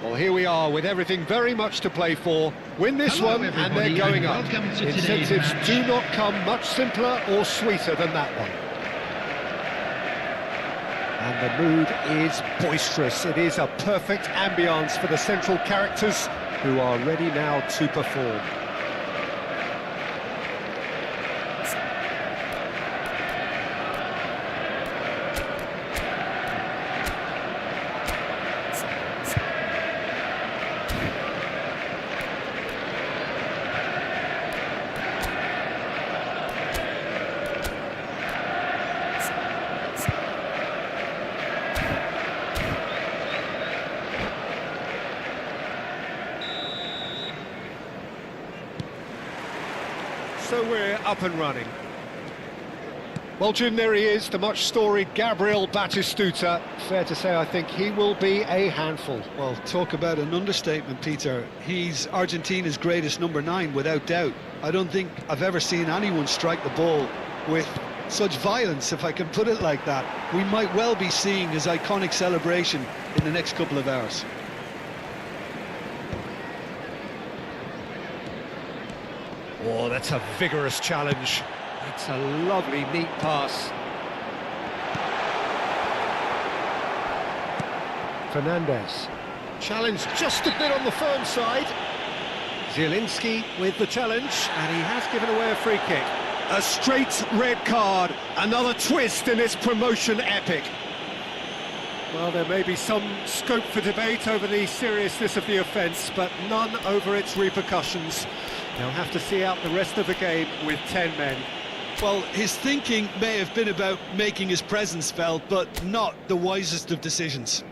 Well, here we are with everything very much to play for. Win this Hello, one and everybody, they're going and up. welcome to today's Incentives match. do not come much simpler or sweeter than that one. And the mood is boisterous. It is a perfect ambience for the central characters who are ready now to perform. So we're up and running. Well, Jim, there he is, the much-storied Gabriel Batistuta. Fair to say, I think he will be a handful. Well, talk about an understatement, Peter. He's Argentina's greatest number 9, without doubt. I don't think I've ever seen anyone strike the ball with such violence, if I can put it like that. We might well be seeing his iconic celebration in the next couple of hours. Oh, that's a vigorous challenge. It's a lovely, neat pass. Fernandez. Challenge just a bit on the firm side. Zielinski with the challenge, and he has given away a free kick. A straight red card. Another twist in this promotion epic. Well, there may be some scope for debate over the seriousness of the offence, but none over its repercussions. They'll have to see out the rest of the game with 10 men. Well, his thinking may have been about making his presence felt, but not the wisest of decisions.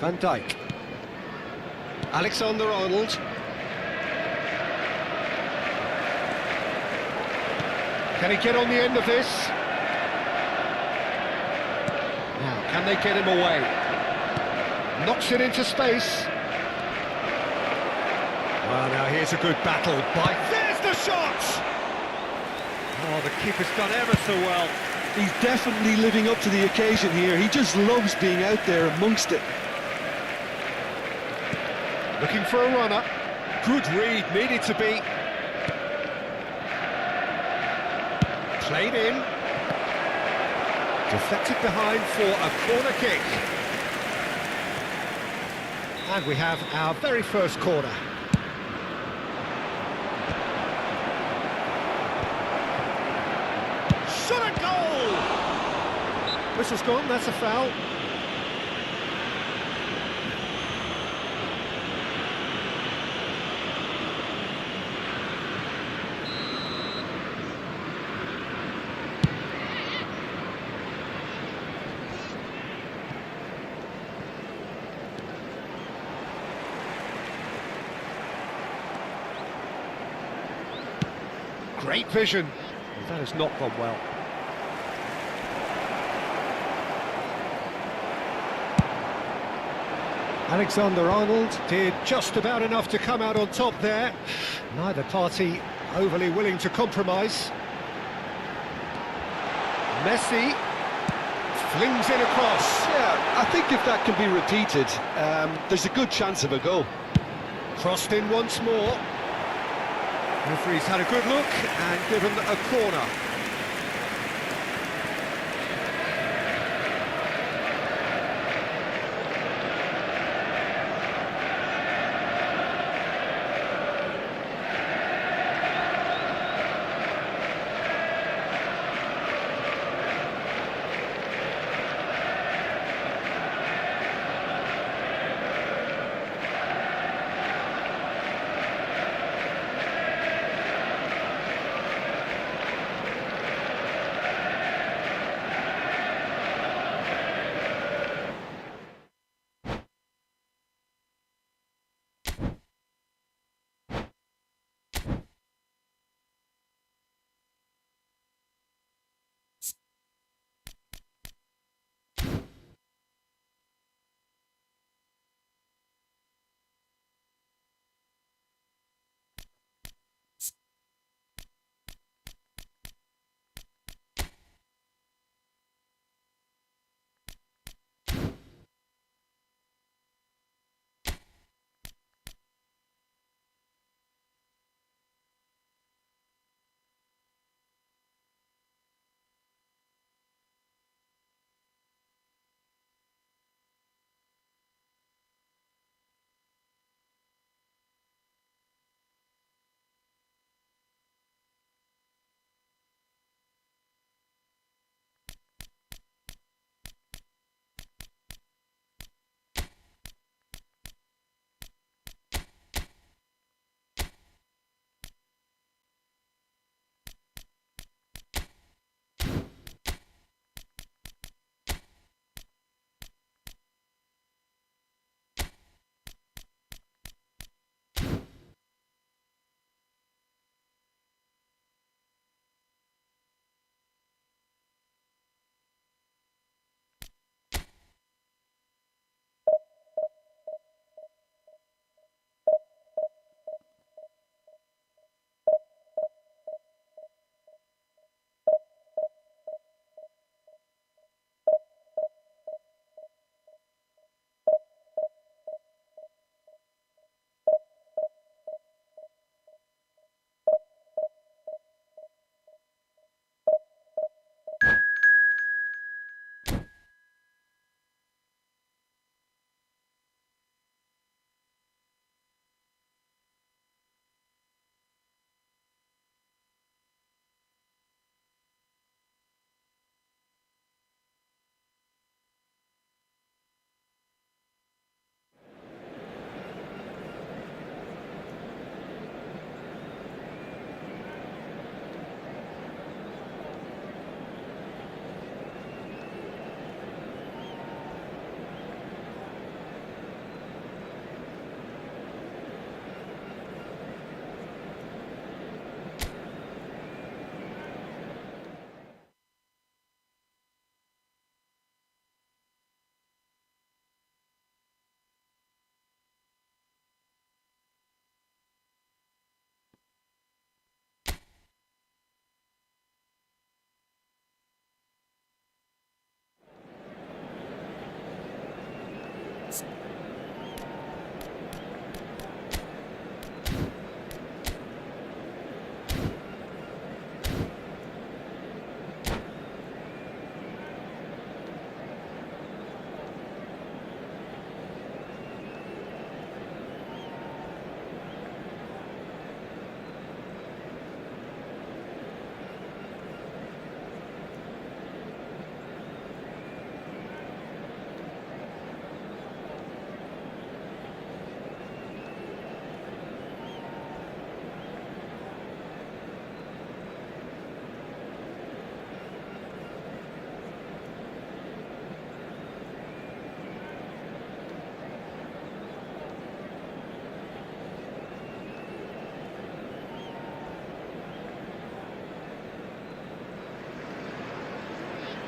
Van Dijk. Alexander-Arnold. Can he get on the end of this? Now, can they get him away? Knocks it into space. Well, now here's a good battle by... There's the shot! Oh, the keeper's done ever so well. He's definitely living up to the occasion here. He just loves being out there amongst it. Looking for a runner. Good read, needed to be. Played in. Deflected behind for a corner kick. And we have our very first corner. Shot a goal! Whistle's gone, that's a foul. Great vision. That has not gone well. Alexander-Arnold did just about enough to come out on top there. Neither party overly willing to compromise. Messi flings it across. Yeah, I think if that can be repeated, there's a good chance of a goal. Crossed in once more. Referee's had a good look and given a corner.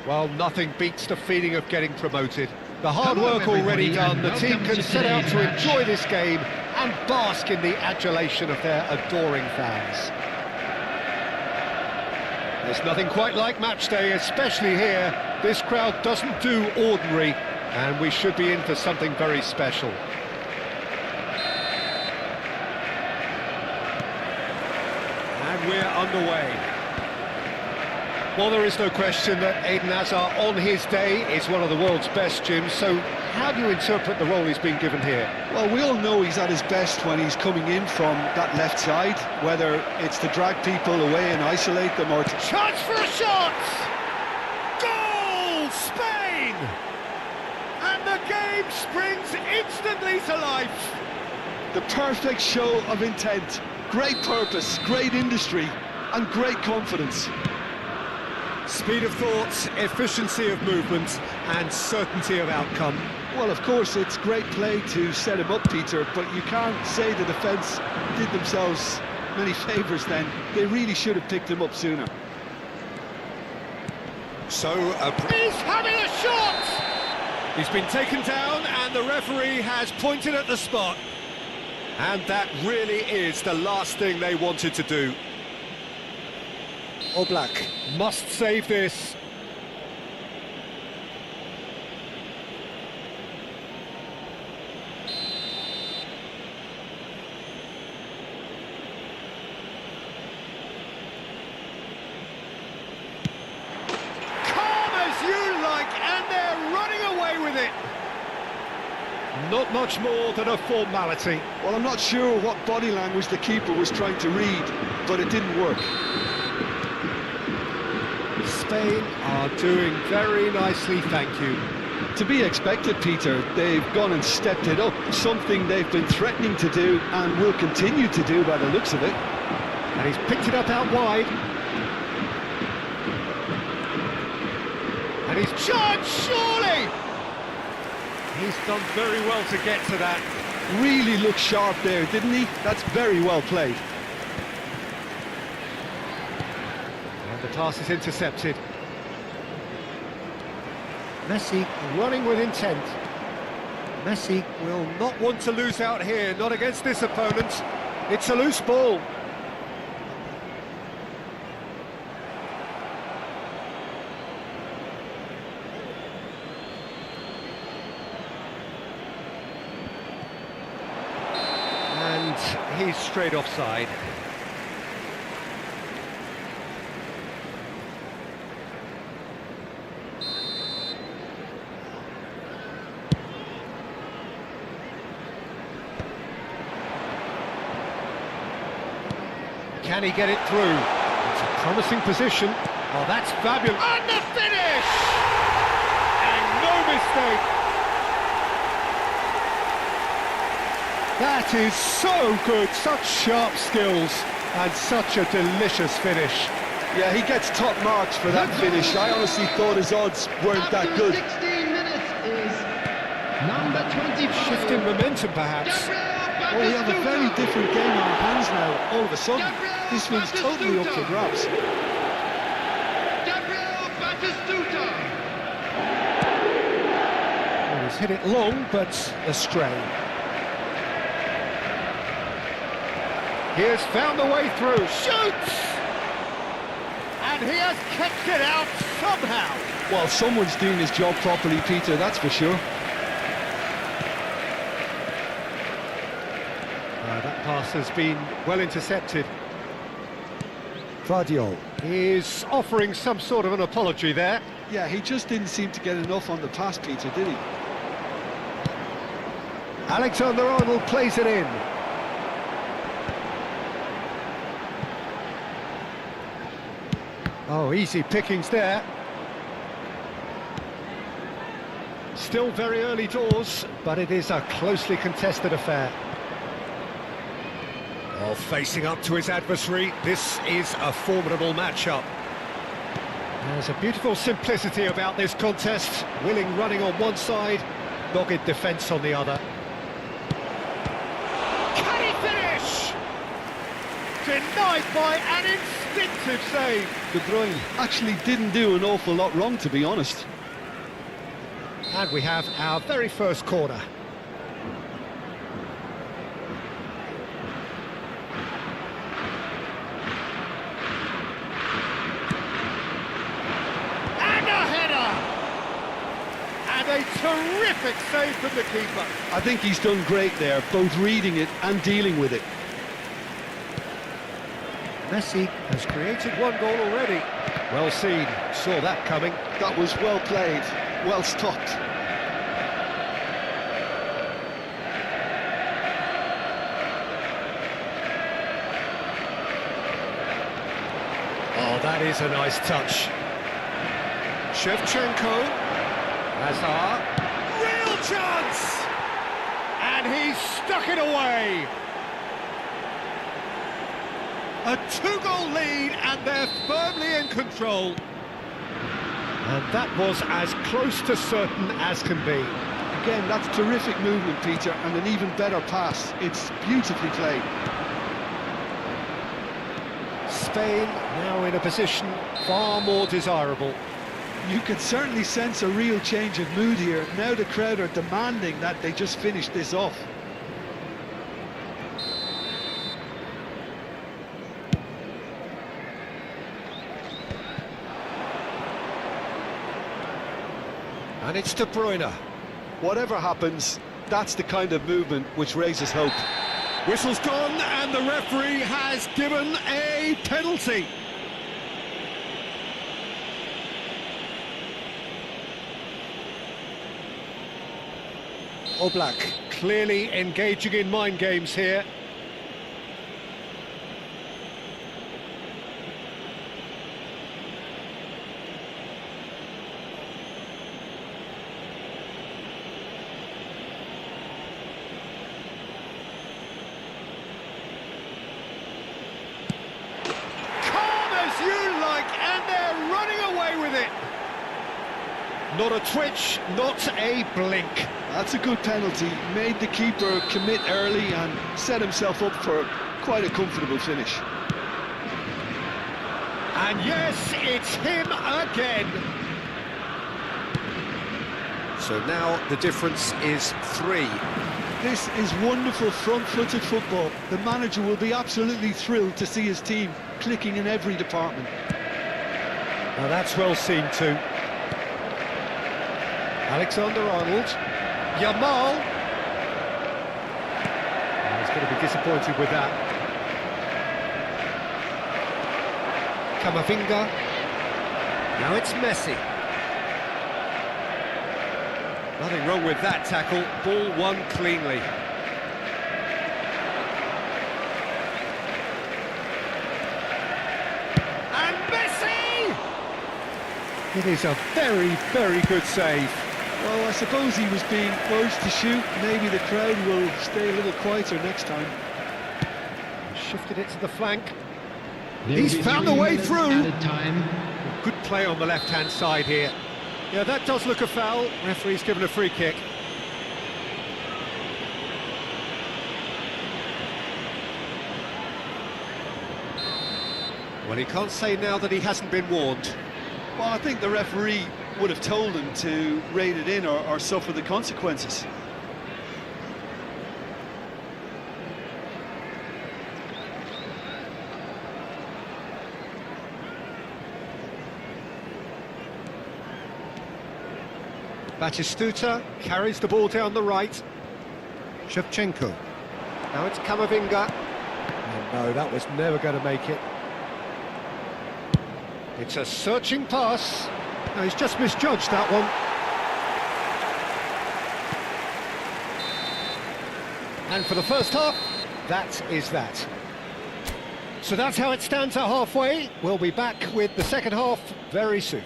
Well, nothing beats the feeling of getting promoted. The hard Hello, work already everybody, done, and the team welcome can to set out today's to match. enjoy this game and bask in the adulation of their adoring fans. There's nothing quite like match day, especially here. This crowd doesn't do ordinary, and we should be in for something very special. And we're underway. Well, there is no question that Eden Hazard, on his day, is one of the world's best, Jim. So how do you interpret the role he's been given here? Well, we all know he's at his best when he's coming in from that left side, whether it's to drag people away and isolate them or to... Chance for a shot! Goal! Spain! And the game springs instantly to life. The perfect show of intent, great purpose, great industry and great confidence. Speed of thought, efficiency of movement and certainty of outcome. Well, of course, it's great play to set him up, Peter, but you can't say the defence did themselves many favours then. They really should have picked him up sooner. So, he's having a shot! He's been taken down and the referee has pointed at the spot. And that really is the last thing they wanted to do. Oblak must save this. Calm as you like, and they're running away with it. Not much more than a formality. Well, I'm not sure what body language the keeper was trying to read, but it didn't work. Spain are doing very nicely, thank you. To be expected, Peter. They've gone and stepped it up, something they've been threatening to do and will continue to do by the looks of it. And he's picked it up out wide. And he's charged, surely! He's done very well to get to that. Really looked sharp there, didn't he? That's very well played. And the pass is intercepted. Messi running with intent. Messi will not want to lose out here, not against this opponent. It's a loose ball. And he's straight offside. Can he get it through? It's a promising position. Oh, that's fabulous. And the finish! And no mistake. That is so good. Such sharp skills and such a delicious finish. Yeah, he gets top marks for that finish. I honestly thought his odds weren't that good. 16 minutes is number 25. Shifting momentum, perhaps. Well, we have a very different game on our hands now, all of a sudden. This one's totally up for grabs. Gabriel Batistuta. Well, he's hit it long, but astray. He has found the way through. Shoots! And he has kept it out somehow. Well, someone's doing his job properly, Peter, that's for sure. That pass has been well intercepted. Vardiol is offering some sort of an apology there. Yeah, he just didn't seem to get enough on the pass, Peter, did he? Alexander-Arnold plays it in. Oh, easy pickings there. Still very early doors, but it is a closely contested affair. Oh, facing up to his adversary, this is a formidable matchup. There's a beautiful simplicity about this contest. Willing running on one side, dogged defence on the other. Can he finish? denied by an instinctive save. De Bruyne actually didn't do an awful lot wrong, to be honest. And we have our very first corner. And a header! And a terrific save from the keeper. I think he's done great there, both reading it and dealing with it. Messi has created one goal already. Well seen, saw that coming. That was well played, well stopped. Oh, that is a nice touch. Shevchenko. Hazard. Real chance! And he's stuck it away. A two-goal lead, and they're firmly in control. And that was as close to certain as can be. Again, that's terrific movement, Peter, and an even better pass. It's beautifully played. Spain now in a position far more desirable. You can certainly sense a real change of mood here. Now the crowd are demanding that they just finish this off. And it's De Bruyne. Whatever happens, that's the kind of movement which raises hope. Whistle's gone, and the referee has given a penalty. Oblak clearly engaging in mind games here. Not a twitch, not a blink. That's a good penalty. Made the keeper commit early and set himself up for quite a comfortable finish. And yes, it's him again. So now the difference is 3. This is wonderful front-footed football. The manager will be absolutely thrilled to see his team clicking in every department. Now that's well seen too. Alexander-Arnold, Yamal. Oh, he's going to be disappointed with that. Camavinga. Now it's Messi. Nothing wrong with that tackle. Ball won cleanly. And Messi! It is a very, very good save. Well, I suppose he was being urged to shoot. Maybe the crowd will stay a little quieter next time. Shifted it to the flank. There He's will be found 3 a way minutes through. added time. Good play on the left-hand side here. Yeah, that does look a foul. Referee's given a free kick. Well, he can't say now that he hasn't been warned. Well, I think the referee would have told him to rein it in or suffer the consequences. Batistuta carries the ball down the right. Shevchenko. Now it's Camavinga. Oh, no, that was never going to make it. It's a searching pass. No, he's just misjudged that one. And for the first half, that is that. So that's how it stands at halfway. We'll be back with the second half very soon.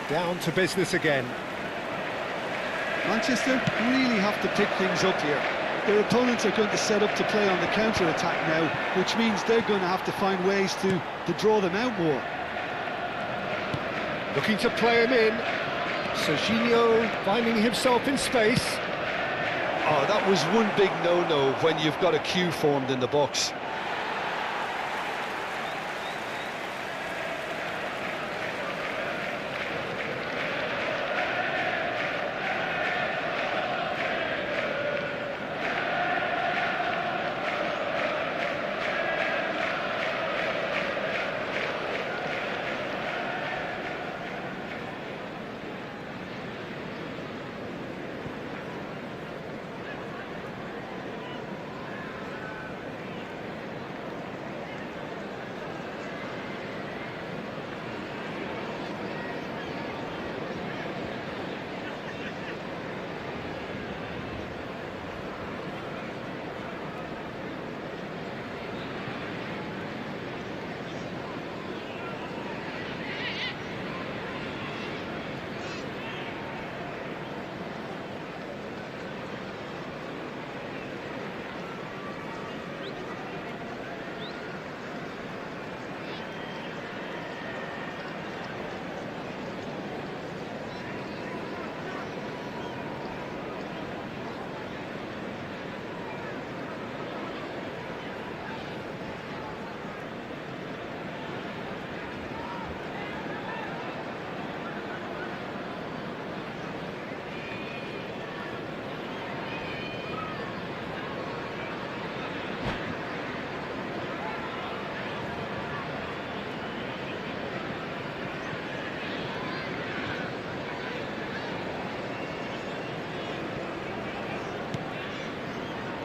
Down to business again. Manchester really have to pick things up here. Their opponents are going to set up to play on the counter-attack now, which means they're going to have to find ways to draw them out more. Looking to play him in. Serginho finding himself in space. Oh, that was one big no-no when you've got a queue formed in the box.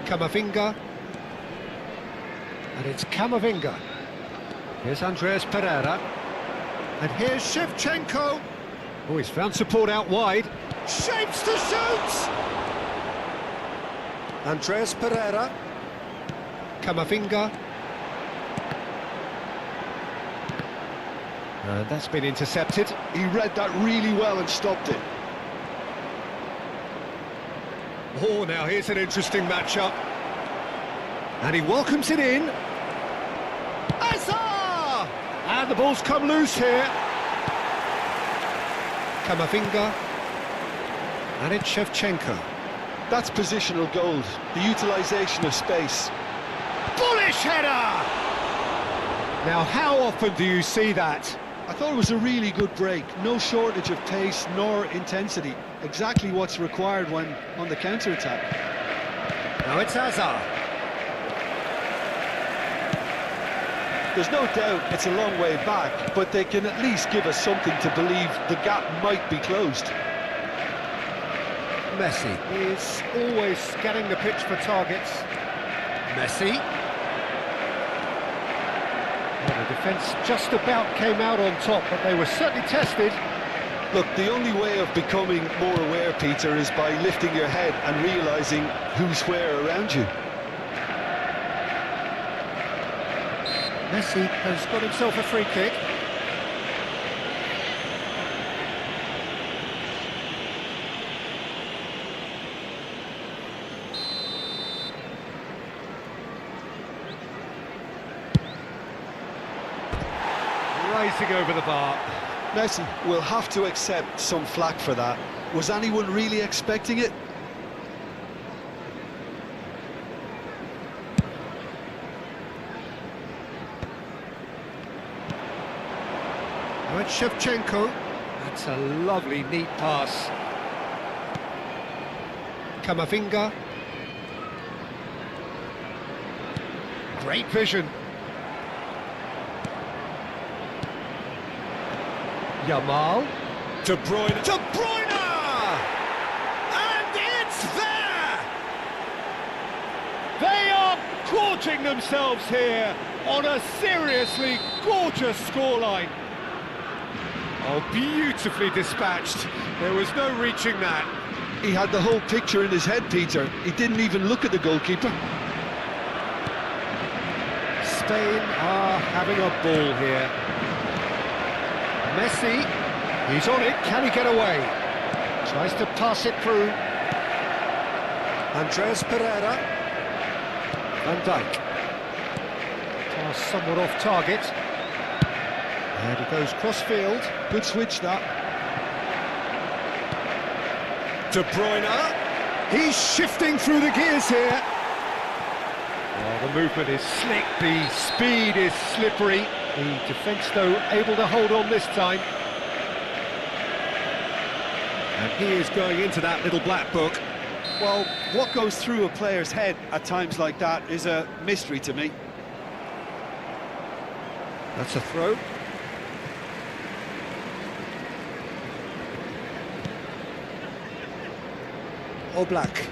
Camavinga. And it's Camavinga. Here's Andreas Pereira. And here's Shevchenko. Oh, he's found support out wide. Shapes to shoot! Andreas Pereira. Camavinga. And that's been intercepted. He read that really well and stopped it. Oh, now here's an interesting matchup. And he welcomes it in. Azar! And the ball's come loose here. Camavinga. And it's Shevchenko. That's positional gold, the utilisation of space. Bullish header! Now, how often do you see that? I thought it was a really good break. No shortage of pace nor intensity. Exactly what's required when on the counter-attack. Now it's Azar. There's no doubt it's a long way back, but they can at least give us something to believe the gap might be closed. Messi is always scanning the pitch for targets. Messi. Well, the defence just about came out on top, but they were certainly tested. Look, the only way of becoming more aware, Peter, is by lifting your head and realising who's where around you. Messi has got himself a free kick. Rising over the bar. Messi will have to accept some flack for that. Was anyone really expecting it? Now it's Shevchenko. That's a lovely, neat pass. Camavinga. Great vision. Yamal. De Bruyne. De Bruyne! And it's there! They are gorging themselves here on a seriously gorgeous scoreline. Oh, beautifully dispatched. There was no reaching that. He had the whole picture in his head, Peter. He didn't even look at the goalkeeper. Spain are having a ball here. Messi, he's on it, can he get away? Tries to pass it through. Andreas Pereira. Van Dijk. Pass somewhat off target. And he goes cross-field. Good switch, that. De Bruyne. He's shifting through the gears here. Well, the movement is slick, the speed is slippery. The defence, though, able to hold on this time. And he is going into that little black book. Well, what goes through a player's head at times like that is a mystery to me. That's a throw. Oblak.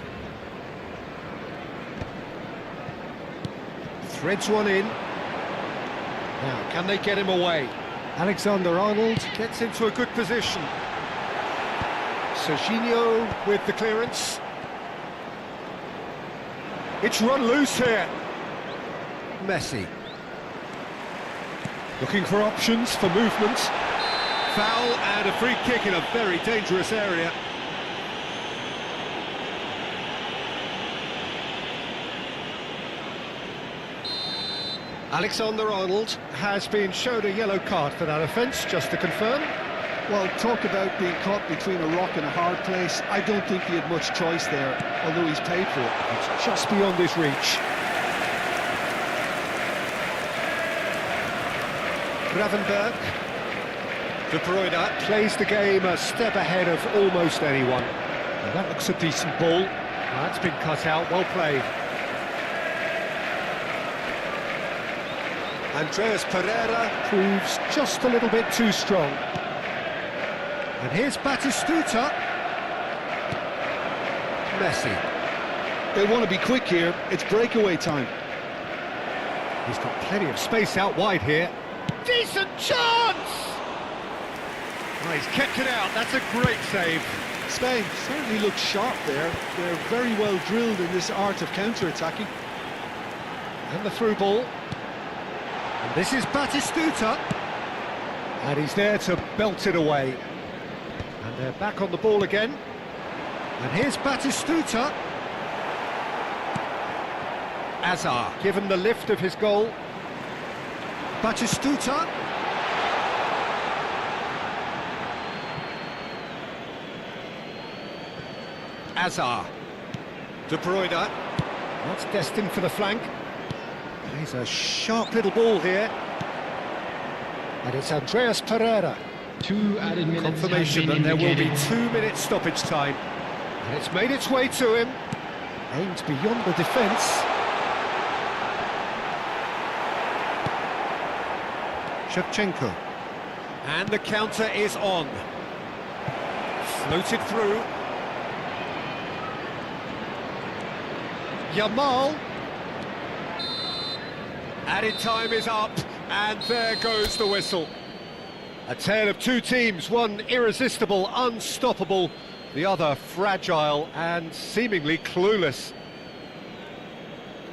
Threads one in. Now, can they get him away? Alexander-Arnold gets into a good position. Serginho with the clearance. It's run loose here. Messi. Looking for options for movement. Foul and a free kick in a very dangerous area. Alexander-Arnold has been shown a yellow card for that offence, just to confirm. Well, talk about being caught between a rock and a hard place. I don't think he had much choice there, although he's paid for it. It's just beyond his reach. Gravenberg. De Bruyne plays the game a step ahead of almost anyone. Now that looks a decent ball. That's been cut out, well played. Andreas Pereira proves just a little bit too strong. And here's Batistuta. Messi. They want to be quick here. It's breakaway time. He's got plenty of space out wide here. Decent chance! Oh, he's kept it out. That's a great save. Spain certainly looks sharp there. They're very well drilled in this art of counter-attacking. And the through ball. And this is Batistuta. And he's there to belt it away. And they're back on the ball again. And here's Batistuta. Azar, given the lift of his goal. Batistuta. Azar. De Bruyne. That's destined for the flank. He's a sharp little ball here. And it's Andreas Pereira. 2 added minutes. Confirmation that there will be 2 minutes stoppage time. And it's made its way to him. Aimed beyond the defence. Shevchenko. And the counter is on. Floated through. Yamal. Added time is up, and there goes the whistle. A tale of two teams, one irresistible, unstoppable, the other fragile and seemingly clueless.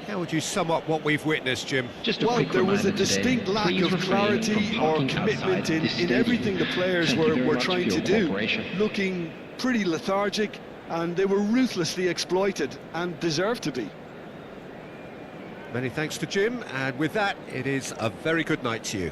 How would you sum up what we've witnessed, Jim? Just a Well, quick there was a reminder today, distinct lack please of refrain clarity from or parking commitment outside this in everything the stadium. players Thank you very were much trying for to your do. cooperation. Looking pretty lethargic, and they were ruthlessly exploited and deserved to be. Many thanks to Jim, and with that, it is a very good night to you.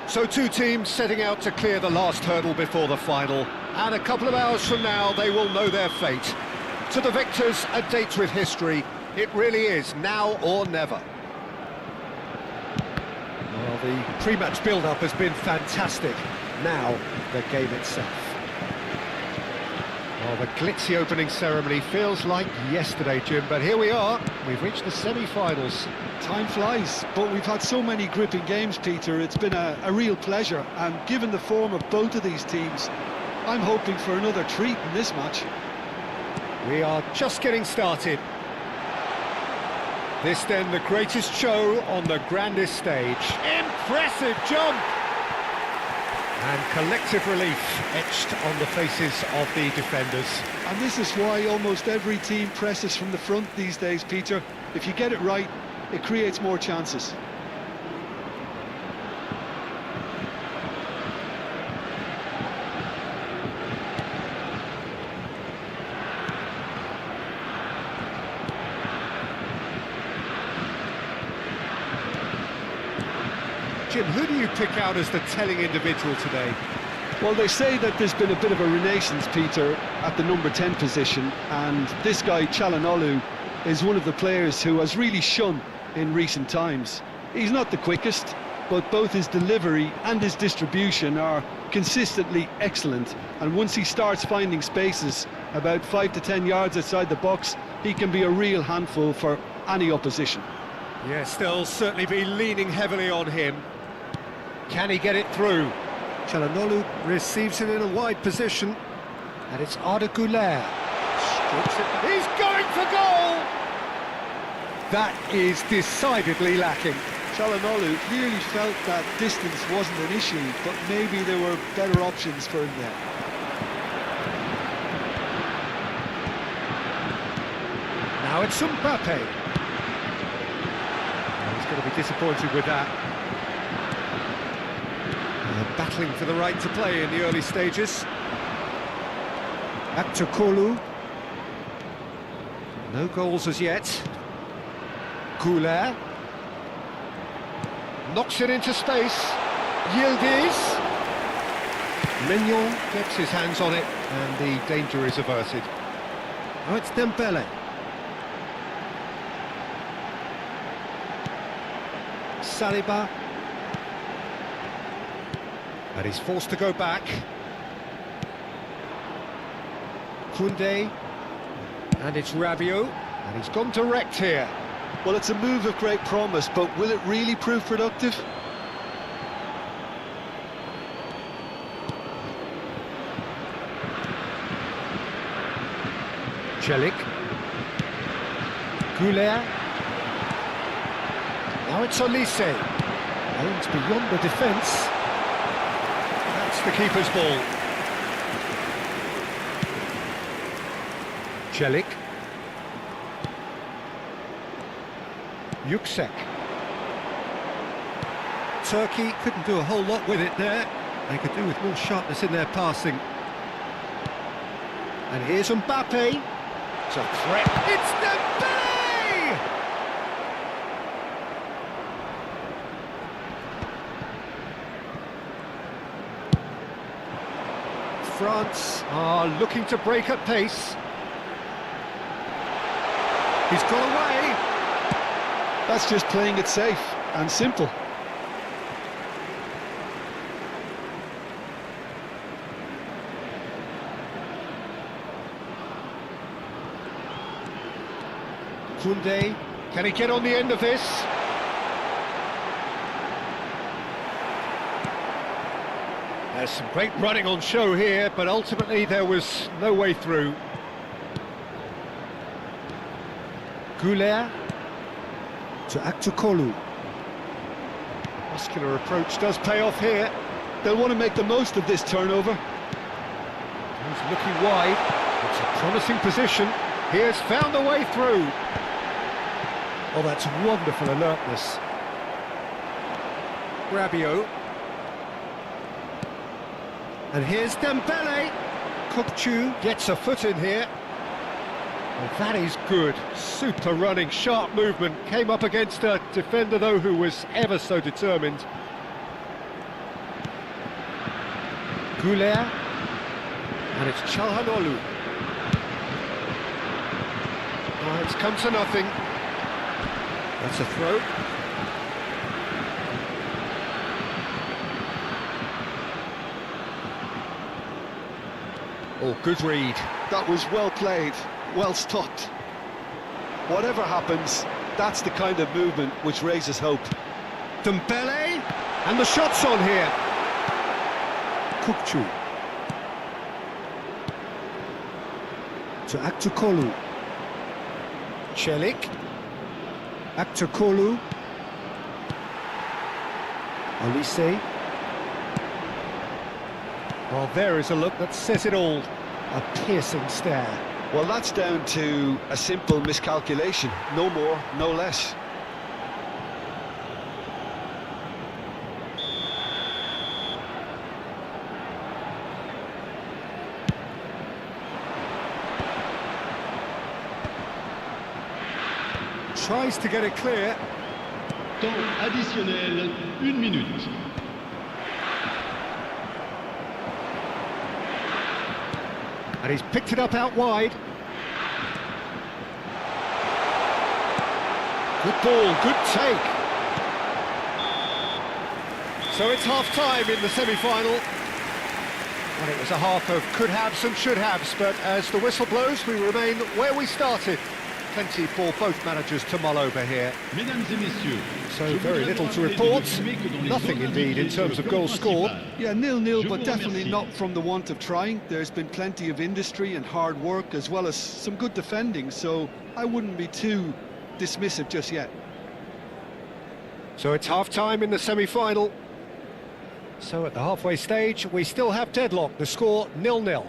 So two teams setting out to clear the last hurdle before the final, and a couple of hours from now they will know their fate. To the victors, a date with history. It really is now or never. Well, the pre-match build-up has been fantastic. Now, the game itself. Well, the glitzy opening ceremony feels like yesterday, Jim, but here we are. We've reached the semi-finals. Time flies, but we've had so many gripping games, Peter. It's been a real pleasure, and given the form of both of these teams, I'm hoping for another treat in this match. We are just getting started. This then the greatest show on the grandest stage. Impressive jump! And collective relief etched on the faces of the defenders. And this is why almost every team presses from the front these days, Peter. If you get it right, it creates more chances. Jim, who do you pick out as the telling individual today? Well, they say that there's been a bit of a renaissance, Peter, at the number 10 position, and this guy, Çalhanoğlu, is one of the players who has really shone in recent times. He's not the quickest, but both his delivery and his distribution are consistently excellent, and once he starts finding spaces about 5 to 10 yards outside the box, he can be a real handful for any opposition. Yes, they'll certainly be leaning heavily on him. Can he get it through? Çalhanoğlu receives it in a wide position, and it's Arda Güler. Strokes it. He's going for goal! That is decidedly lacking. Çalhanoğlu clearly felt that distance wasn't an issue, but maybe there were better options for him there. Now it's Mbappe. He's going to be disappointed with that. Battling for the right to play in the early stages. Aktürkoğlu. No goals as yet. Güler. Knocks it into space. Yildiz. Mignon gets his hands on it, and the danger is averted. Now it's Dembele. Saliba. And he's forced to go back. Koundé. And it's Rabiot. And he's gone direct here. Well, it's a move of great promise, but will it really prove productive? Celik. Güler. Now it's Olise. Aims beyond the defence. That's the keeper's ball. Celik. Yüksek. Turkey couldn't do a whole lot with it there. They could do with more sharpness in their passing. And here's Mbappe. It's a threat. It's Dembele! France are looking to break at pace. He's got away. That's just playing it safe and simple. Koundé, can he get on the end of this? There's some great running on show here, but ultimately there was no way through. Güler to Aktürkoğlu. Muscular approach does pay off here. They'll want to make the most of this turnover. He's looking wide. It's a promising position. He has found a way through. Oh, that's wonderful alertness. Rabiot. And here's Dembele. Kökçü gets a foot in here. Well, that is good. Super running, sharp movement. Came up against a defender, though, who was ever so determined. Goulet. And it's Çalhanoğlu. Oh, it's come to nothing. That's a throw. Oh, good read. That was well played, well stopped. Whatever happens, that's the kind of movement which raises hope. Dembele, and the shot's on here. Kukçu. To Aktürkoğlu. Çelik. Aktürkoğlu. Olise. Well, there is a look that says it all. A piercing stare. Well, that's down to a simple miscalculation. No more, no less. Tries to get it clear. Temps additionnel, 1 minute. And he's picked it up out wide. Good ball, good take. So it's half-time in the semi-final. Well, it was a half of could-haves and should-haves, but as the whistle blows, we remain where we started. Plenty for both managers to mull over here. Mesdames et messieurs, So very little to report. Nothing indeed in terms of goals scored. Yeah, 0-0, but definitely not from the want of trying. There's been plenty of industry and hard work, as well as some good defending, so I wouldn't be too dismissive just yet. So it's half-time in the semi-final. So at the halfway stage, we still have deadlock. The score 0-0.